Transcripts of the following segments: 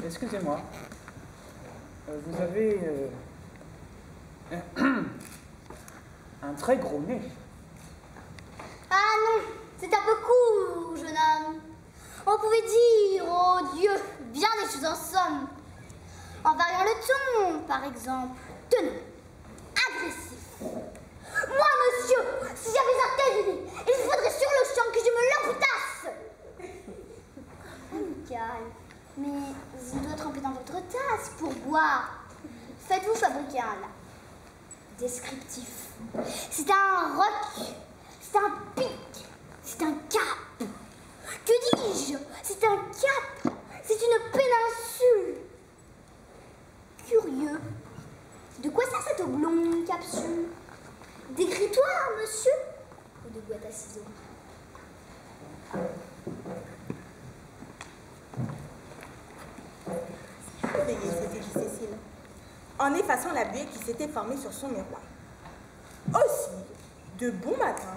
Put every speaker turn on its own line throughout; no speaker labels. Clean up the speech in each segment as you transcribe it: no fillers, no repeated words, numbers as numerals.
Excusez-moi, vous avez un très gros nez.
Ah non, c'est un peu court, jeune homme. On pouvait dire, oh Dieu, bien des choses en somme. En variant le ton, par exemple. Tenez, agressif. Moi, monsieur, si j'avais un tel nez, il faudrait sur le champ que je me l'amputasse. Amical. Mais il doit tremper dans votre tasse pour boire. Faites-vous fabriquer un là. Descriptif. C'est un roc. C'est un pic. C'est un cap. Que dis-je? C'est un cap. C'est une péninsule. Curieux. De quoi sert cette oblongue capsule? D'écritoire, monsieur? Ou de boîte à ciseaux?
Veillez, s'était dit Cécile, en effaçant la buée qui s'était formée sur son miroir. Aussi, de bon matin,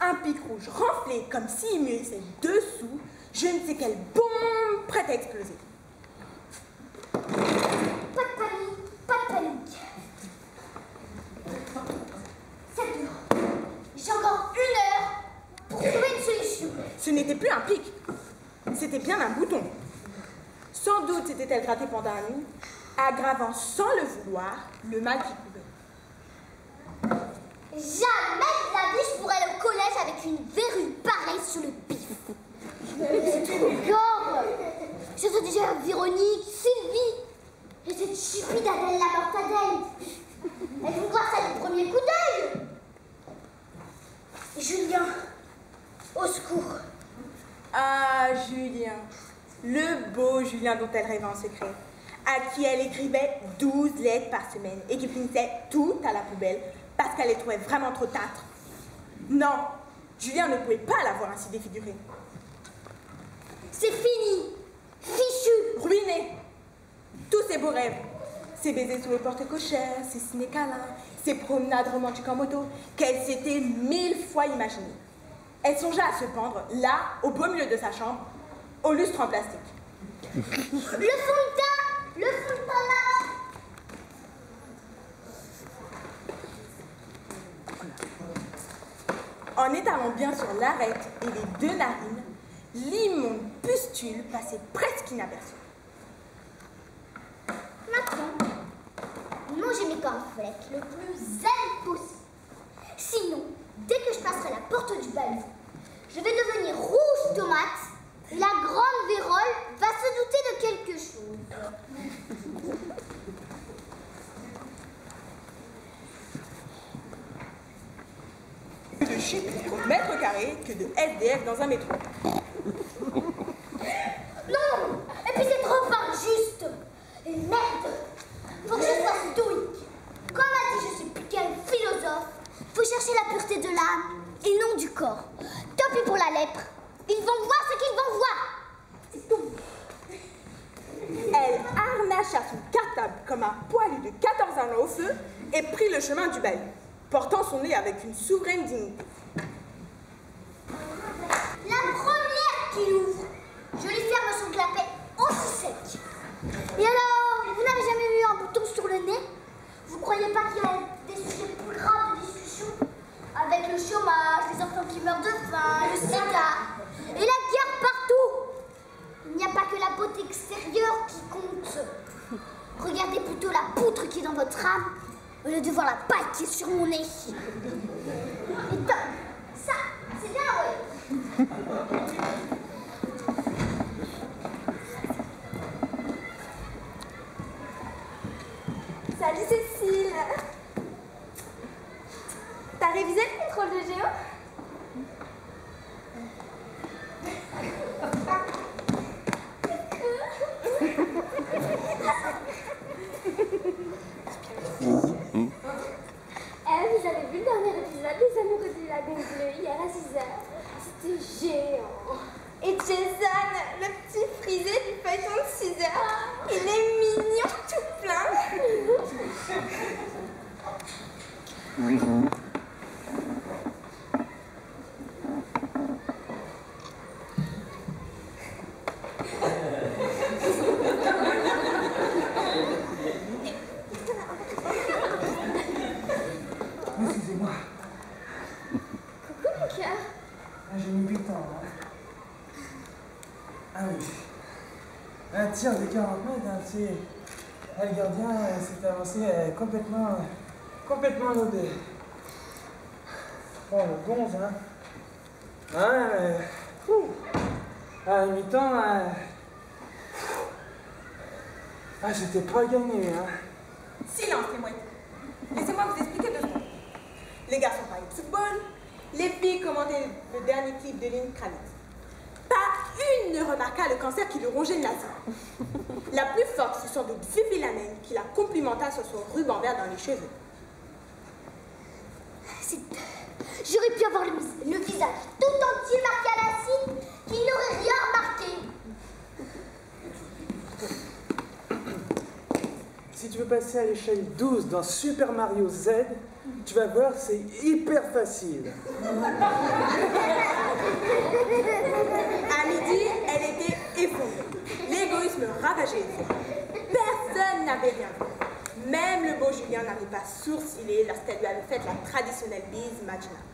un pic rouge renflé comme s'il mûrissait dessous, je ne sais quelle bombe prête à exploser.
Pas de panique, pas de panique. Ça dure. J'ai encore 1 heure pour trouver une solution.
Ce n'était plus un pic, c'était bien un bouton. Sans doute s'était-elle grattée pendant la nuit, aggravant sans le vouloir le mal qui couvait.
Jamais de la vie je pourrais aller au collège avec une verrue pareille sur le pif. C'est une gorge. Je sais déjà Véronique, Sylvie et cette stupide Adèle la mortadelle. Elles vont voir ça du premier coup d'œil. Julien, au secours.
Ah, Julien, le beau Julien dont elle rêvait en secret, à qui elle écrivait 12 lettres par semaine et qui finissait toutes à la poubelle parce qu'elle les trouvait vraiment trop tâtres. Non, Julien ne pouvait pas la voir ainsi défigurée.
C'est fini, fichu,
ruiné. Tous ses beaux rêves, ses baisers sous le porte-cochère, ses ciné-câlins, ses promenades romantiques en moto, qu'elle s'était 1000 fois imaginées. Elle songea à se pendre, là, au beau milieu de sa chambre, au lustre en plastique.
Le fond de teint, le fond de teint marron.
En étalant bien sur l'arête et les 2 narines, l'immonde pustule passait presque inaperçue.
Maintenant, mangez mes cornflakes le plus zen possible. Sinon, dès que je passerai la porte du balcon, je vais devenir rouge tomate et la grande vérole va se douter de quelque chose.
Plus de chic au mètre carré que de SDF dans un métro.
Non, et puis c'est trop injuste. Et merde, faut que je sois stoïque. Comme a dit je sais plus quel philosophe, faut chercher la pureté de l'âme et non du corps. Tant pis pour la lèpre, ils vont voir ce qu'ils vont voir. C'est tout.
Elle harnacha son cartable comme un poilu de 14 ans au feu et prit le chemin du bahut, portant son nez avec une souveraine dignité.
La première qu'il ouvre, je lui ferme son clapet aussi sec. frame au lieu de voir la paille qui est sur mon nez. Et top, ça, c'est bien, ouais.
Salut Cécile. T'as révisé le contrôle de géo?
Vous avez vu le dernier épisode des Amoureux du Lagon Bleu hier à 6h? C'était géant.
Et Jason, le petit frisé du feuilleton de 6 heures, il est mignon tout plein.
Excusez-moi.
Coucou mon cœur.
J'ai mis 8 ans. Hein. Ah oui. Un tir de 40 mètres, hein, tu sais. Le gardien s'est avancé complètement lobé. Bon, le 11, hein. À la mi-temps, j'étais pas gagné, hein.
Silence, les mouettes. Laissez-moi vous expliquer 2 secondes. Les garçons parlaient de football, les filles commentaient le dernier clip de Lenny Kravitz. Pas une ne remarqua le cancer qui lui rongeait le nazi. La plus forte fut sans doute Fifi Lamène qui la complimenta sur son ruban vert dans les cheveux.
J'aurais pu avoir le visage tout entier marqué à l'acide qui n'aurait rien remarqué.
Si tu veux passer à l'échelle 12 dans Super Mario Z, tu vas voir, c'est hyper facile.
À midi, elle était effondrée. L'égoïsme ravageait les filles. Personne n'avait rien vu. Même le beau Julien n'avait pas sourcillé lorsqu'elle lui avait fait la traditionnelle bise matinale.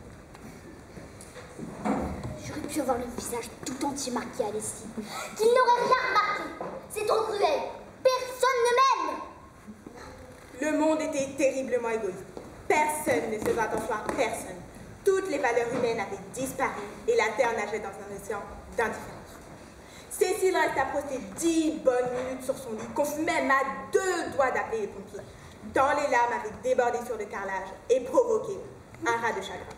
J'aurais pu avoir le visage tout entier marqué à l'acide qui n'aurait rien remarqué. C'est trop cruel. Personne ne m'aime.
Le monde était terriblement égoïste. Personne ne faisait attention à personne. Toutes les valeurs humaines avaient disparu et la Terre nageait dans un océan d'indifférence. Cécile resta postée 10 bonnes minutes sur son lit, qu'on fut même à 2 doigts d'appeler les pompiers, tant les larmes avaient débordé sur le carrelage et provoqué un raz de chagrin.